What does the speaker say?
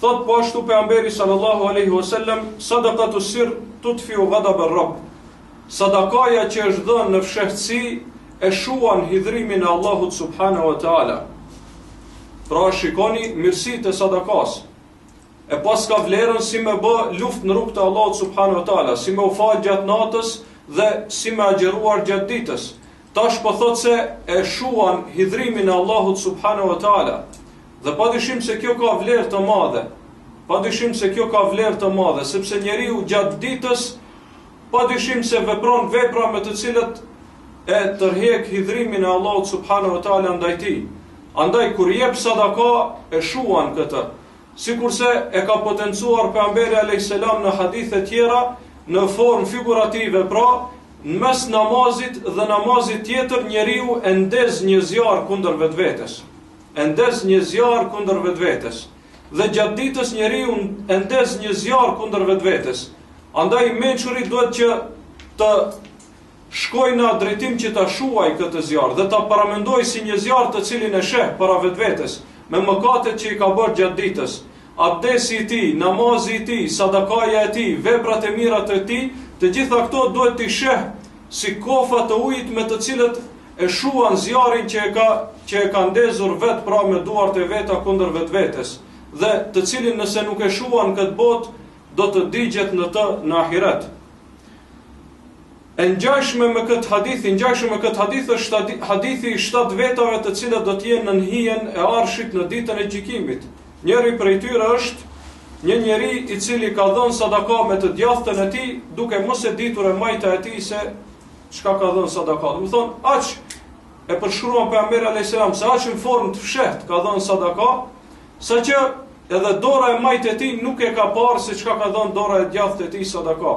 Thot po ashtu pejgamberi sallallahu alaihi wasallam, sadaqatu sirr tutfiu ghadab ar-rabb. Sadakaja që është dhënë në fshehtësi e shuan hidhrimin e Allahut subhanahu wa taala. Pra shikoni mirësitë e sadakas. E pas ka vlerën si me bë luftë në rrugt të Allahut subhanahu wa taala, si me u fal gjatë natës dhe si me agjeruar gjatë ditës. Tash po thot se e shuan hidhrimin e Allahut subhanahu wa taala. Dhe padyshim se kjo ka vlerë të madhe. Padyshim se kjo ka vlerë të madhe, sepse njeriu gjatë ditës padyshim se vepron vepra me të cilët e tërheq hidhrimin e Allahut subhanahu wa taala ndaj tij. Andaj kur jep sadaka e shuan këtë. Sikurse e ka potencuar pejgamberi alayhis salam në hadithe tjera në formë figurative, pra në mes namazit dhe namazit tjetër njeriu e ndez një zjarr kundër vetvetes. E ndez një zjarr kundër vetvetes. Dhe gjatë ditës njeriu e ndez një zjarr kundër vetvetes. Andaj mençuri duhet që të shkojë në drejtim që ta shuaj këtë zjarr dhe ta paramendoj si një zjarr të cilin e sheh para vetvetes, me mëkatet që i ka bërë gjatë ditës. Abdesi i tij, namazi i tij, sadakaja e tij, veprat e mira të tij, të gjitha këto duhet t'i sheh si kofa të ujit me të cilët e shuan zjarrin që e ka ndezur vet pra me duart e veta kundër vetvetes, dhe të cilin nëse nuk e shuan këtë botë, do të digjet në të në ahiret. E ngjashme me këtë hadith është hadithi i 7 vetave të cilat do të jenë në hijen e arshit në ditën e gjykimit. Njëri prej tyre është një njeri i cili ka dhënë sadaka me të djathtën e tij, duke mos e ditur e majta e tij se çka ka dhënë sadaka. Do të thonë, aq e përshkruan pejgamberi alayhis salam se aq në formë të fshehtë ka dhënë sadaka, saqë edhe dora e majtë e tij nuk e ka parë se çka ka dhënë dora e djathtë e tij sadaka.